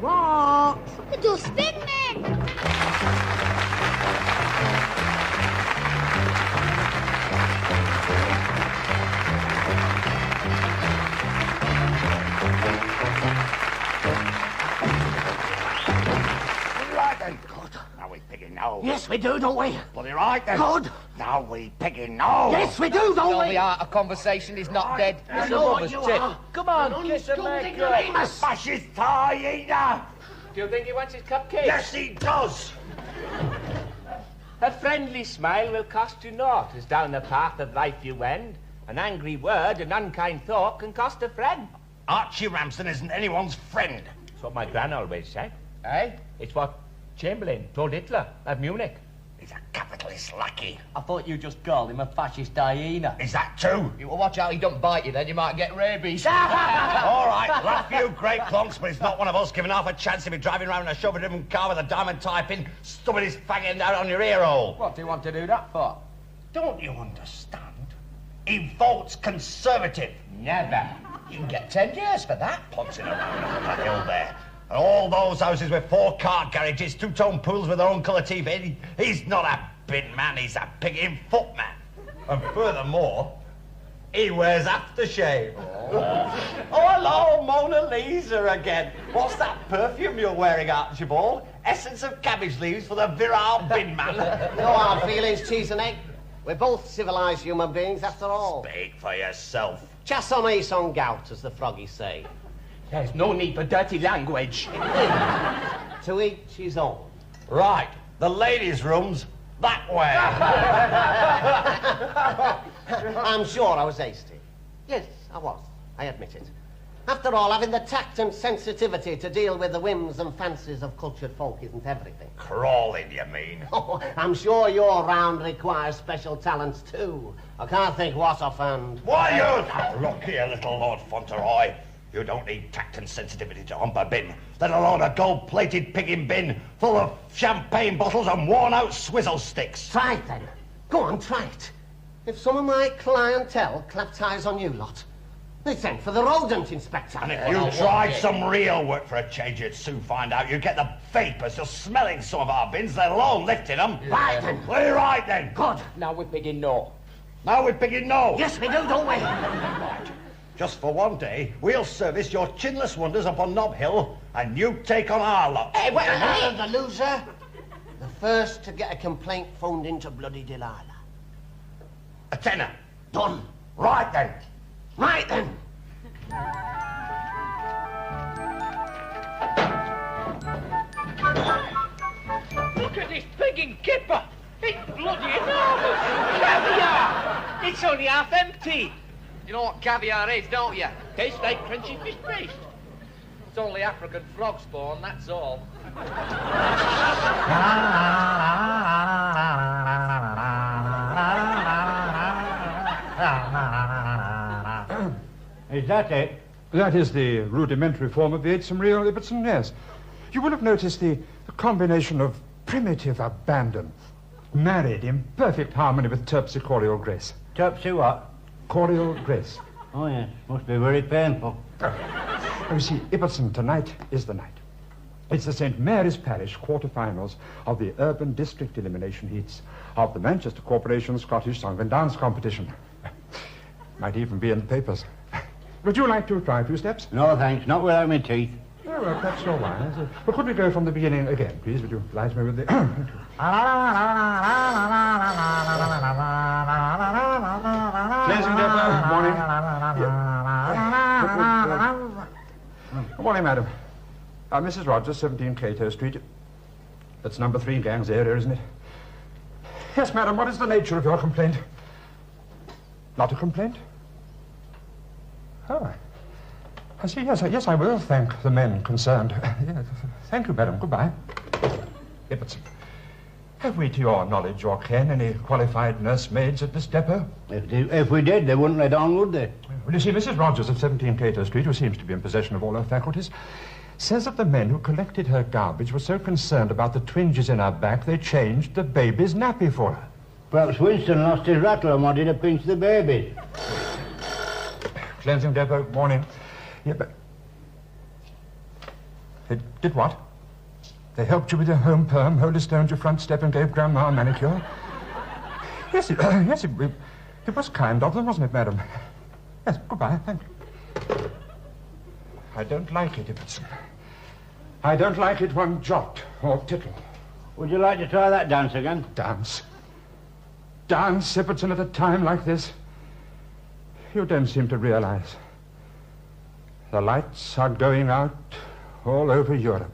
What? The Dustbinmen! Right then. Good. Now we pigging no. Yes, we do, don't we? Bloody right then. Good. Now we pigging no. Yes, we do, don't we? The art of conversation is not dead. I know what you are. Come on, get some ignoramus. Fascist hyena. Do you think he wants his cupcakes? Yes, he does. A friendly smile will cost you naught, as down the path of life you wend. An angry word, an unkind thought can cost a friend. Archie Ramsden isn't anyone's friend. That's what my gran always said. Eh? It's what Chamberlain told Hitler at Munich. He's a capitalist lackey. I thought you just called him a fascist hyena. Is that true? You will watch out he don't bite you, then you might get rabies. All right, laugh you great plonks, but it's not one of us giving half a chance to be driving around in a chauffeur-driven car with a diamond tie-pin stubbing his fag end out on your ear hole. What do you want to do that for? Don't you understand? He votes Conservative. Never. You can get 10 years for that, poncing around up that hill there. And all those houses with 4 car garages, 2-tone pools with their own colour TV. He's not a bin man, he's a pigging footman. And furthermore, he wears aftershave. Oh, hello, Mona Lisa again. What's that perfume you're wearing, Archibald? Essence of cabbage leaves for the virile bin man. No hard feelings, cheese and egg. We're both civilised human beings, after all. Speak for yourself. Chasse on ace on gout, as the froggies say. There's no need for dirty language. To each his own. Right, the ladies' room's that way. I'm sure I was hasty. Yes, I was. I admit it. After all, having the tact and sensitivity to deal with the whims and fancies of cultured folk isn't everything. Crawling, you mean? Oh, I'm sure your round requires special talents, too. I can't think what offhand. Why, you... Look here, little Lord Fauntleroy. You don't need tact and sensitivity to hump a bin, let alone a gold-plated pigging bin full of champagne bottles and worn-out swizzle sticks. Try it, then. Go on, try it. If some of my clientele clapped eyes on you lot, they'd send for the rodent inspector. And if you tried some real work for a change, you'd soon find out you'd get the vapours just smelling some of our bins, let alone lifting them. Right, then. Well, right, then. Good. Now we're pigging no. Now we're pigging no. Yes, we do, don't we? Right. Just for one day, we'll service your chinless wonders up on Nob Hill, and you take on our lot. Hey, wait a minute. The loser. The first to get a complaint phoned into bloody Delilah. A tenner. Done. Right, then. Right, then. Look at this pigging kipper. It's bloody enormous. Caviar. It's only half empty. You know what caviar is, don't you? Tastes like crunchy fish paste. It's only African frog spawn, that's all. Is that it? That is the rudimentary form of the Eightsome Real Ibbotson, yes. You will have noticed the combination of primitive abandon, married in perfect harmony with terpsichoreal grace. Terpsy what? Choreal grace. Oh, yes. Must be very painful. You see, Ibbotson, tonight is the night. It's the St. Mary's Parish quarter-finals of the Urban District Elimination Heats of the Manchester Corporation Scottish Song and Dance Competition. Might even be in the papers. Would you like to try a few steps? No, thanks. Not without my teeth. Oh, well, that's so wise. But could we go from the beginning again, please? Would you oblige me with the... Good morning. Good morning, madam. Mrs. Rogers, 17 Cato Street. That's number 3 Gangs area, isn't it? Yes, madam, what is the nature of your complaint? Not a complaint? Oh, I see. Yes, I will thank the men concerned. Yes, thank you, madam. Goodbye. Ibbotson, have we, to your knowledge or ken, any qualified nursemaids at this depot? If we did, they wouldn't let on, would they? Well, you see, Mrs. Rogers of 17 Cato Street, who seems to be in possession of all her faculties, says that the men who collected her garbage were so concerned about the twinges in her back, they changed the baby's nappy for her. Perhaps Winston lost his rattle and wanted to pinch the baby. Cleansing depot, morning. Yeah, but... They did what? They helped you with your home perm, holystoned your front step and gave Grandma a manicure? Yes, it was kind of them, wasn't it, madam? Yes, goodbye, thank you. I don't like it, Ibbotson. I don't like it one jot or tittle. Would you like to try that dance again? Dance? Dance, Ibbotson, at a time like this? You don't seem to realize. The lights are going out all over Europe.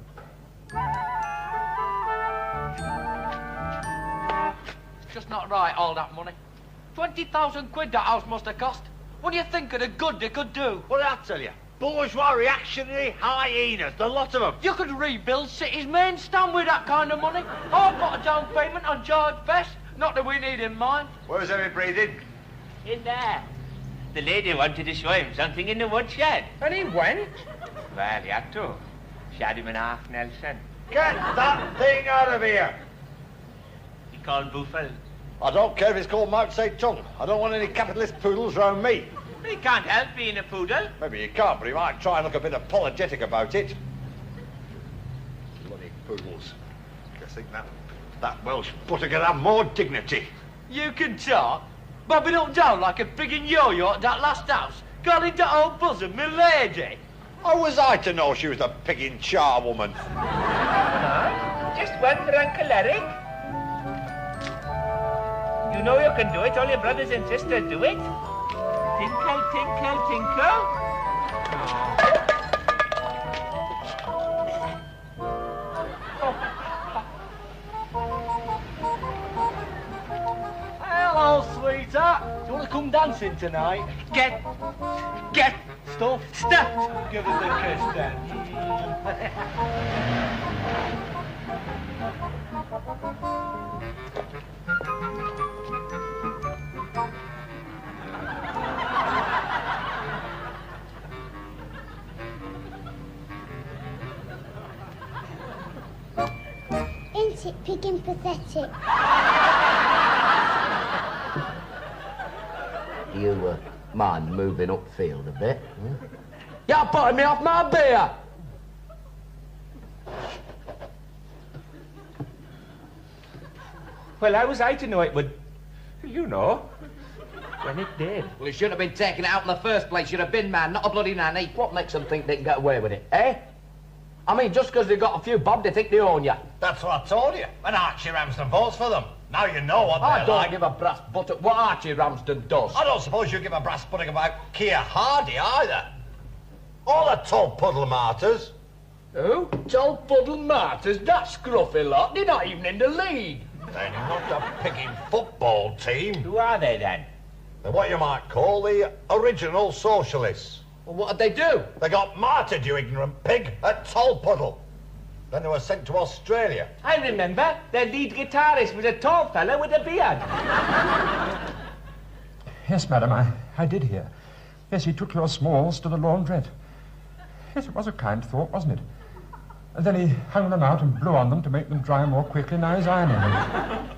Just not right, all that money. 20,000 quid that house must have cost. What do you think of the good they could do? What did I tell you? Bourgeois reactionary hyenas, the lot of them. You could rebuild City's main stand with that kind of money. I've got a down payment on George Best. Not that we need in mine. Where's Harry breathing? In there. The lady wanted to show him something in the woodshed. And he went? Well, he had to. She had him in half Nelson. Get that thing out of here. He called Buffel. I don't care if it's called Mao Zedong. I don't want any capitalist poodles around me. He can't help being a poodle. Maybe he can't, but he might try and look a bit apologetic about it. Bloody poodles. Guess think that Welsh butter could have more dignity. You can talk. Bobbing up down like a pig in yo-yo at that last house. Calling that old bosom my lady. How was I to know she was a pig-in charwoman? Just one for Uncle Eric. You know you can do it. All your brothers and sisters do it. Tinkle, tinkle, tinkle. Hello, sweetheart. Do you want to come dancing tonight? Get Stuffed. stuffed. Give us a kiss then. Ain't it big and pathetic? You mind moving upfield a bit? You're putting me off my beer. Well, how was I to know it would... You know. When it did. Well, you shouldn't have been taking it out in the first place. You're a bin man, not a bloody nanny. What makes them think they can get away with it, eh? I mean, just because they've got a few bob, they think they own you. That's what I told you. And Archie Ramsden votes for them. Now you know what I they're don't like. give a brass buttock what Archie Ramsden does. I don't suppose you give a brass buttock about Keir Hardy either. All the tall puddle martyrs. Who? Tall Puddle Martyrs, that scruffy lot. They're not even in the league. They're not a picking football team. Who are they then? They're what you might call the original socialists. Well, what did they do? They got martyred, you ignorant pig, at Tolpuddle. Then they were sent to Australia. I remember. Their lead guitarist was a tall fellow with a beard. Yes, madam, I did hear. Yes, he took your smalls to the laundrette. Yes, it was a kind thought, wasn't it? And then he hung them out and blew on them to make them dry more quickly. Now he's ironing them.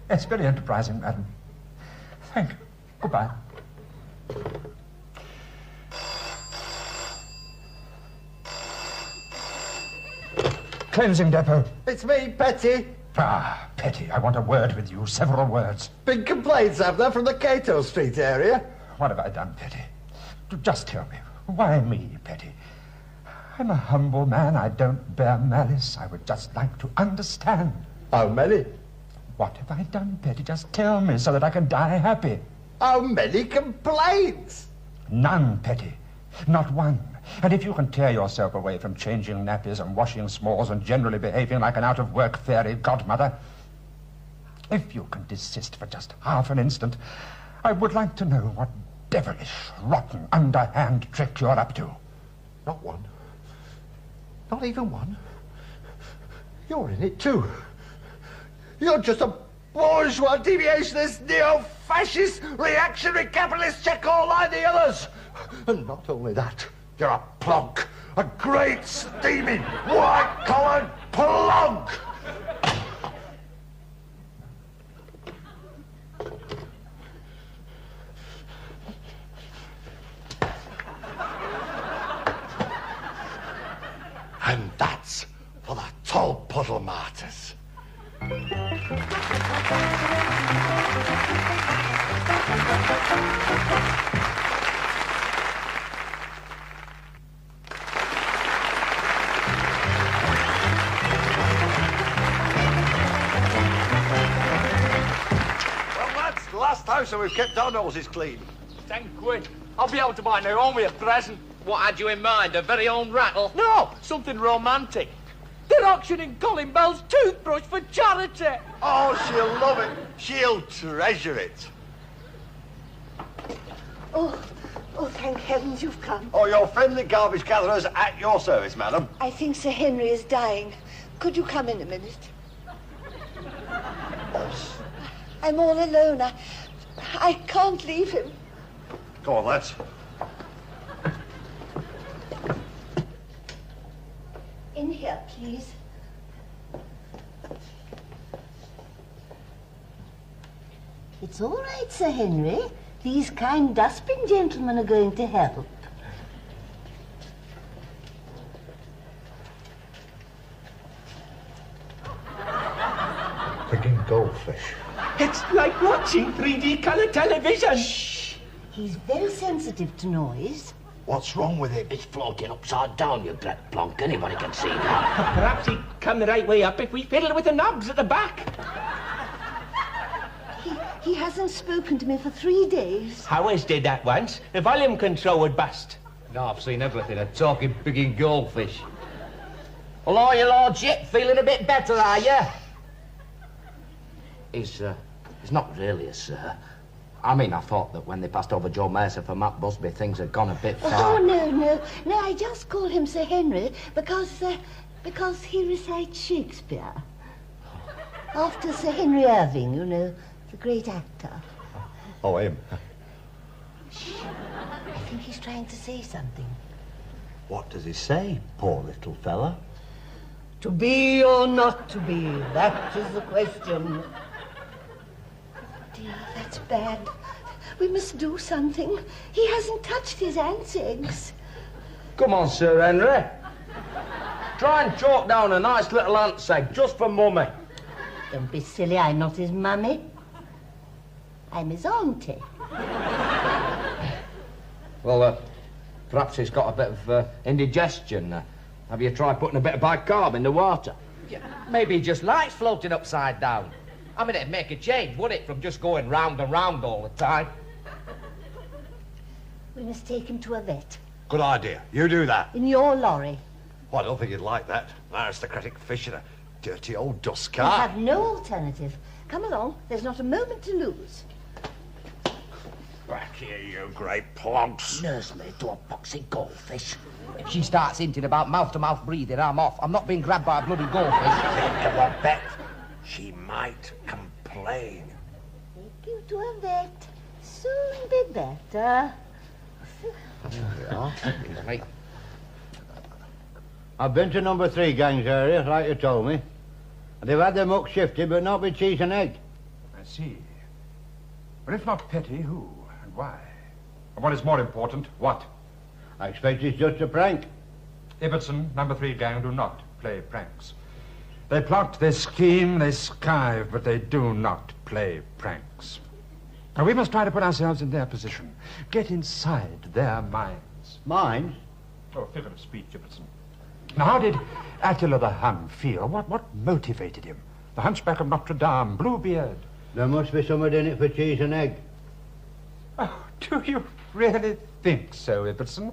It's very enterprising, madam. Thank you. Goodbye. Cleansing depot. It's me, Petty. Ah, Petty, I want a word with you. Several words. Big complaints, have there, from the Cato Street area? What have I done, Petty? Just tell me. Why me, Petty? I'm a humble man. I don't bear malice. I would just like to understand. How many? What have I done, Petty? Just tell me so that I can die happy. How many complaints? None, Petty. Not one. And if you can tear yourself away from changing nappies and washing smalls and generally behaving like an out-of-work fairy godmother, if you can desist for just half an instant, I would like to know what devilish, rotten, underhand trick you're up to. Not one. Not even one. You're in it too. You're just a bourgeois deviationist, neo-fascist, reactionary capitalist check-all like the others. And not only that, you're a plonk. A great, steaming, white-collared plonk. And Tall puddle martyrs. The last house and we've kept our noses clean. 10 quid. I'll be able to buy Naomi a present. What had you in mind? A very own rattle? No, something romantic. They're auctioning Colin Bell's toothbrush for charity. Oh, she'll love it. She'll treasure it. Oh, thank heavens you've come. Oh, your friendly garbage gatherers at your service, madam. I think Sir Henry is dying. Could you come in a minute? I'm all alone. I can't leave him. Go on, lads. In here, please. It's all right, Sir Henry. These kind dustbin gentlemen are going to help. Picking goldfish. It's like watching 3D colour television. Shh. He's very sensitive to noise. What's wrong with him? It's floating upside down, you dread plonk. Anybody can see that. Perhaps he'd come the right way up if we fiddle with the knobs at the back. He hasn't spoken to me for 3 days. Howes did that once. The volume control would bust. No, I've seen everything. A talking picking goldfish. Hello, your lordship. Feeling a bit better, are you? He's not really a sir. I mean, I thought that when they passed over Joe Mercer for Matt Busby, things had gone a bit far. Oh, no. I just call him Sir Henry because he recites Shakespeare. After Sir Henry Irving, you know, the great actor. Oh, him. I think he's trying to say something. What does he say, poor little fella? To be or not to be, that is the question. Dear, that's bad. We must do something. He hasn't touched his aunt's eggs. Come on, Sir Henry. Try and chalk down a nice little ant's egg, just for Mummy. Don't be silly, I'm not his mummy. I'm his auntie. Well, perhaps he's got a bit of indigestion. Have you tried putting a bit of bicarb in the water? Yeah, maybe he just likes floating upside down. I mean, it'd make a change, would it, from just going round and round all the time? We must take him to a vet. Good idea. You do that. In your lorry. Well, I don't think you'd like that. An aristocratic fish in a dirty old dust We cart. have no alternative. Come along, there's not a moment to lose. Back here, you great plonks. Nurse me to a boxy goldfish. If she starts hinting about mouth-to-mouth breathing, I'm off. I'm not being grabbed by a bloody goldfish. Think of a bet. She might complain. Take you to a vet. Soon be better. Right. I've been to number 3 gangs area, like you told me. They've had their muck shifted, but not with cheese and egg. I see. But if not petty, who and why? And what is more important, what? I expect it's just a prank. Ibbotson, number 3 gang, do not play pranks. They plot, they scheme, they skive, but they do not play pranks. Now, we must try to put ourselves in their position, get inside their minds. Minds? Oh, figure of speech, Ibbotson. Now, how did Attila the Hun feel? What motivated him? The Hunchback of Notre Dame, Bluebeard. There must be something in it for cheese and egg. Oh, do you really think so, Ibbotson?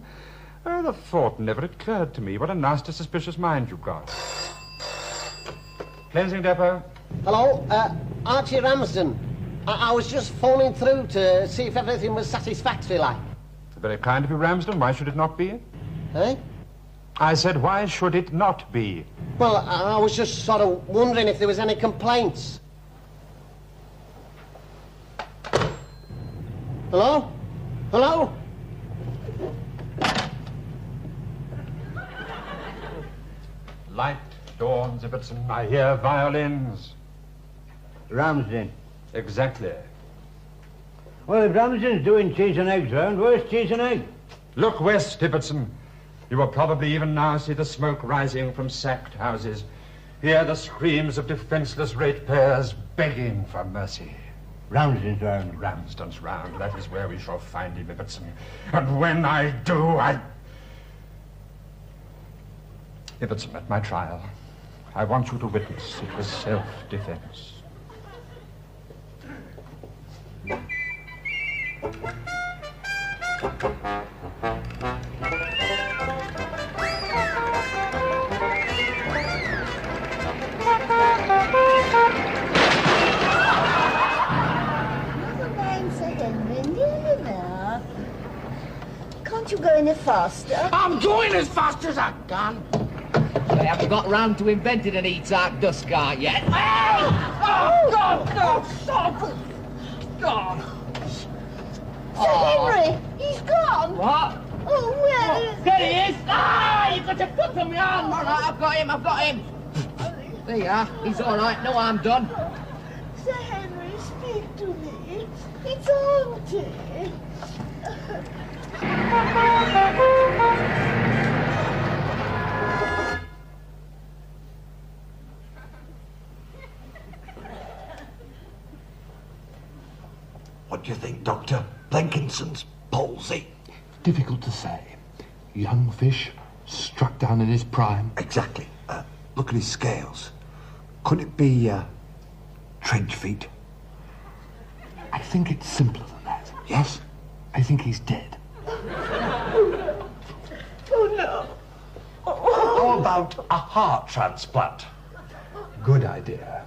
Oh, the thought never occurred to me. What a nasty, suspicious mind you've got. Cleansing depot. Hello, Archie Ramsden. I was just phoning through to see if everything was satisfactory like. Very kind of you, Ramsden. Why should it not be? Eh? I said, why should it not be? Well, I was just sort of wondering if there was any complaints. Hello? Hello? Light dawns, Ibbotson. I hear violins. Ramsden. Exactly. Well, if Ramsden's doing cheese and eggs round, where's cheese and egg? Look west, Ibbotson. You will probably even now see the smoke rising from sacked houses. Hear the screams of defenseless ratepayers begging for mercy. Ramsden's round. Ramsden's round. That is where we shall find him, Ibbotson. And when I do, Ibbotson, at my trial, I want you to witness it was self-defense. Can't you go any faster? I'm going as fast as I can. They haven't got round to inventing an E-type dust cart yet. Oh, God! No, stop! God! Sir Henry, he's gone. What? Oh, where is There he is! Ah, you've got your foot on my arm! All right, I've got him. There you are. He's all right. No harm done. Sir Henry, speak to me. It's Auntie. What do you think, Doctor? Blenkinson's palsy? Difficult to say. Young fish, struck down in his prime. Exactly. Look at his scales. Could it be, trench feet? I think it's simpler than that. Yes? I think he's dead. Oh, no. How about a heart transplant? Good idea.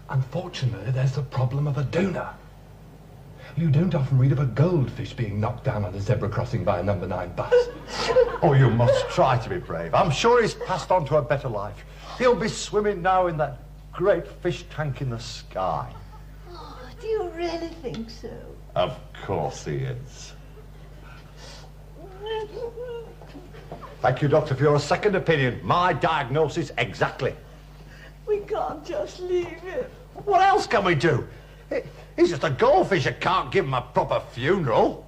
Unfortunately, there's the problem of a donor. You don't often read of a goldfish being knocked down on a zebra crossing by a number 9 bus. Oh, you must try to be brave. I'm sure he's passed on to a better life. He'll be swimming now in that great fish tank in the sky. Oh, do you really think so? Of course he is. Thank you, Doctor, for your second opinion. My diagnosis exactly. We can't just leave him. What else can we do? He's just a goldfish. You can't give him a proper funeral.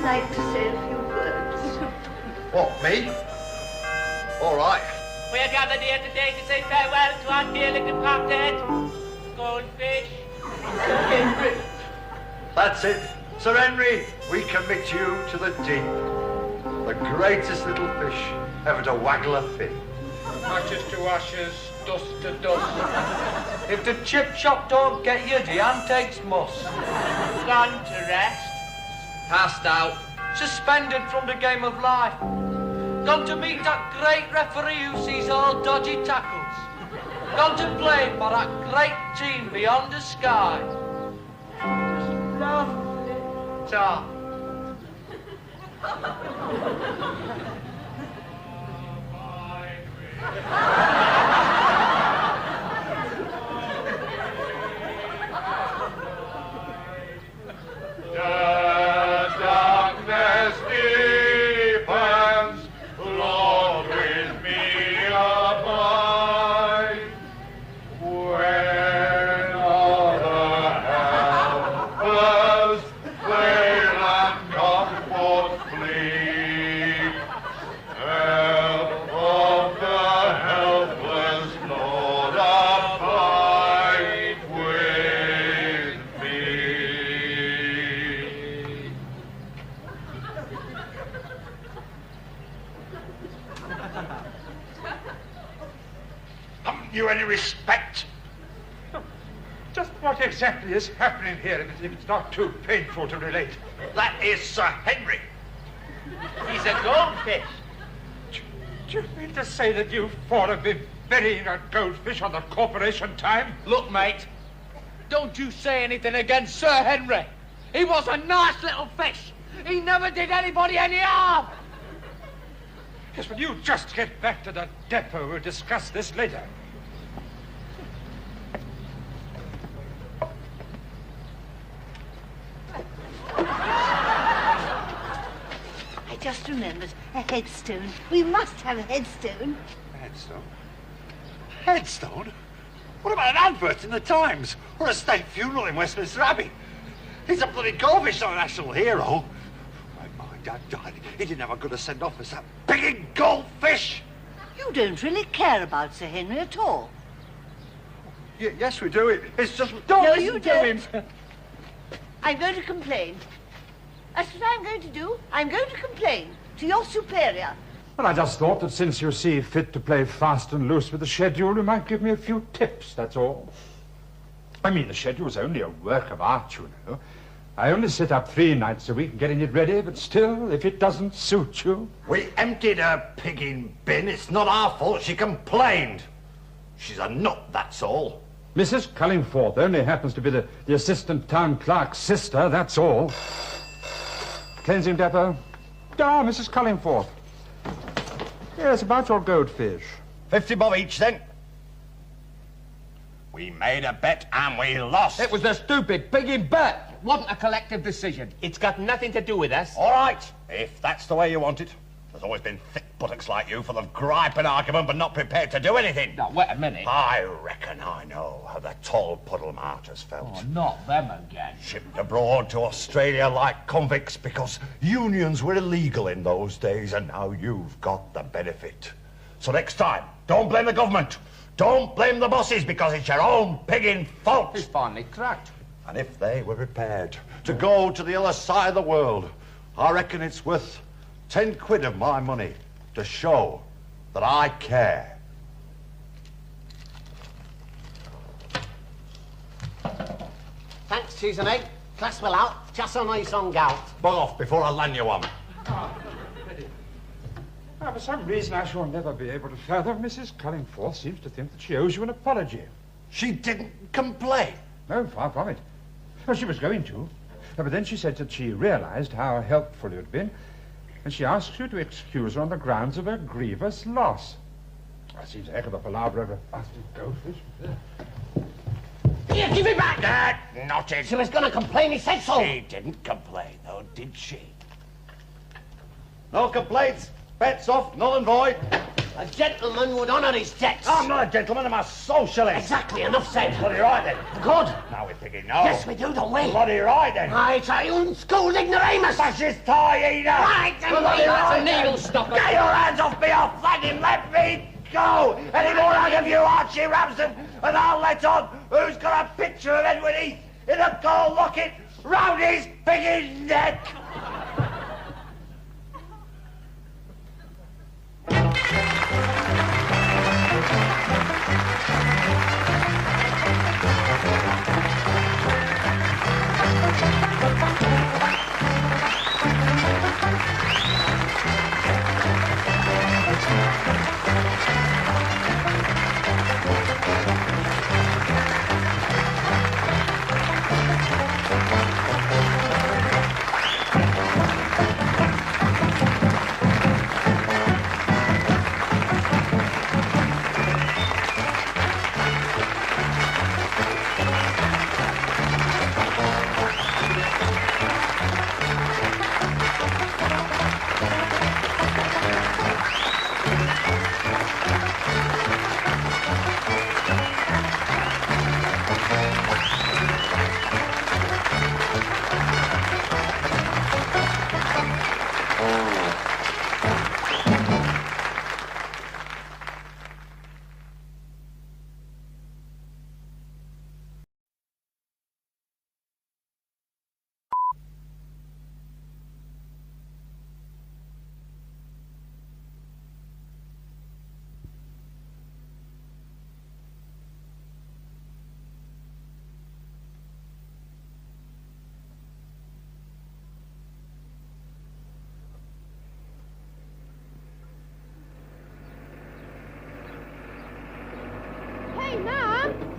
Like to say a few words. What, me? All right. We are gathered here today to say farewell to our dearly departed goldfish. Sir Henry. That's it. Sir Henry, we commit you to the deep. The greatest little fish ever to waggle a fin. Ashes to ashes, dust to dust. If the chip shop don't get you, the hand takes muss. Gone to rest. Passed out. Suspended from the game of life. Gone to meet that great referee who sees all dodgy tackles. Gone to play for that great team beyond the sky. Love, Tom. Haven't you any respect? Just What exactly is happening here, if it's not too painful to relate? That is Sir Henry. He's a goldfish. Do you mean to say that you four have been burying a goldfish on the corporation time? Look, mate, don't you say anything against Sir Henry. He was a nice little fish. He never did anybody any harm. Yes, but you just get back to the depot. We'll discuss this later. I just remembered a headstone. We must have a headstone. Headstone? Headstone? What about an advert in the Times? Or a state funeral in Westminster Abbey? He's a bloody goldfish, not a national hero. My dad died. He didn't have a good a send-off as that big goldfish. You don't really care about Sir Henry at all. Yes, we do. It's just... No, you don't. I'm going to complain. That's what I'm going to do. I'm going to complain to your superior. Well, I just thought that since you see fit to play fast and loose with the schedule, you might give me a few tips, that's all. I mean, the schedule's only a work of art, you know. I only sit up 3 nights a week getting it ready, but still, if it doesn't suit you... We emptied her pigging bin. It's not our fault. She complained. She's a nut, that's all. Mrs. Cullingforth only happens to be the assistant town clerk's sister, that's all. Cleansing depot? Ah, Mrs. Cullingforth. Yes, about your goldfish. 50 bob each, then. We made a bet and we lost. It was a stupid pigging bet. It wasn't a collective decision. It's got nothing to do with us. All right, if that's the way you want it. There's always been thick buttocks like you, full of gripe and argument, but not prepared to do anything. Now, wait a minute. I reckon I know how the tall puddle martyrs felt. Oh, not them again. Shipped abroad to Australia like convicts because unions were illegal in those days, and now you've got the benefit. So next time, don't blame the government. Don't blame the bosses, because it's your own pigging fault. It's finally cracked. And if they were prepared to go to the other side of the world, I reckon it's worth 10 quid of my money to show that I care. Thanks, cheese and egg. Class well out. Just a nice on gout. Bug off before I land you one. Now, for some reason I shall never be able to fathom, Mrs. Cullingforth seems to think that she owes you an apology. She didn't complain. No, far from it. Well, she was going to. But then she said that she realized how helpful you'd been, and she asked you to excuse her on the grounds of her grievous loss. That seems a heck of a palaver of a bastard goldfish. Here, give it back! That not it. She was going to complain, he said so. She didn't complain, though, did she? No complaints. Bets off, null and void. A gentleman would honour his debts. I'm not a gentleman, I'm a socialist. Exactly, enough said. Bloody right, then. Good. Now we're picking no. Yes, we do, don't we? Bloody right, then. I try unschooled ignoramus. Fascist tie-eater. Right, then. Bloody right, a needle stopper. Get your hands off me, I'll flag him, let me go. Any more out of you, Archie Ramsden, and I'll let on who's got a picture of Edward Heath in a gold locket round his pigging neck.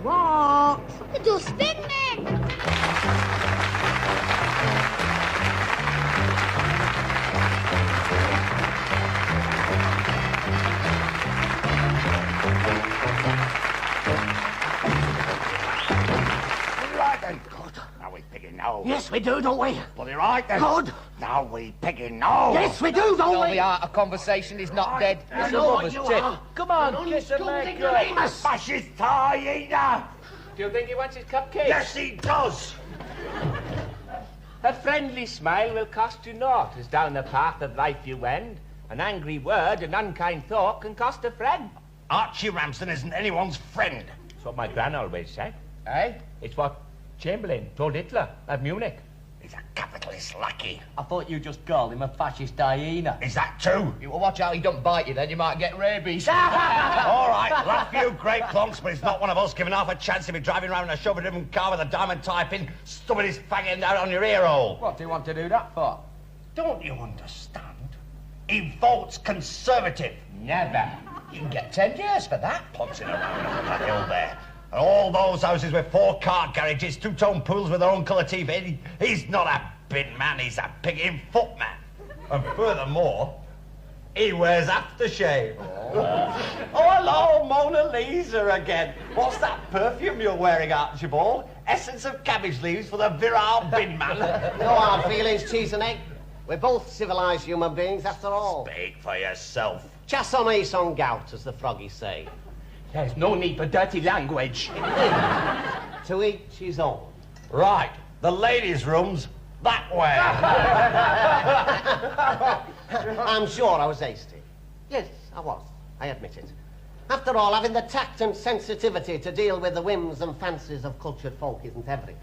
What? The Dustbinmen! Right then. Good. Now we picking no. Yes, we do, don't we? Bloody right then. Good. Now we picking no. Yes, we do, don't No, we? the art of conversation is not dead. It's a know what mother's you tip. are. Come on, kiss a leg. ignoramus. Fascist hyena. Do you think he wants his cupcakes? Yes, he does. A friendly smile will cost you naught, as down the path of life you wend. An angry word, an unkind thought can cost a friend. Archie Ramsden isn't anyone's friend. That's what my gran always said. Eh? It's what Chamberlain told Hitler at Munich. He's a capitalist lackey. I thought you just called him a fascist hyena. Is that true? You well, watch out he don't bite you, then you might get rabies. All right, laugh you great plonks, but it's not one of us giving half a chance to be driving around in a chauffeur-driven car with a diamond type in, stubbing his fag end out on your ear hole. What do you want to do that for? Don't you understand? He votes Conservative. Never. You can get 10 years for that. Poncing around on that hill there. And all those houses with 4-car garages, 2-tone pools with their own colour TV. He's not a bin man, he's a pig-in footman. And furthermore, he wears aftershave. Oh, hello, Mona Lisa again. What's that perfume you're wearing, Archibald? Essence of cabbage leaves for the virile bin man. No hard feelings, cheese and egg. We're both civilised human beings, after all. Speak for yourself. Chassonné son gout, as the froggies say. There's no need for dirty language. To each his own. Right, the ladies' room's that way. I'm sure I was hasty. Yes, I was. I admit it. After all, having the tact and sensitivity to deal with the whims and fancies of cultured folk isn't everything.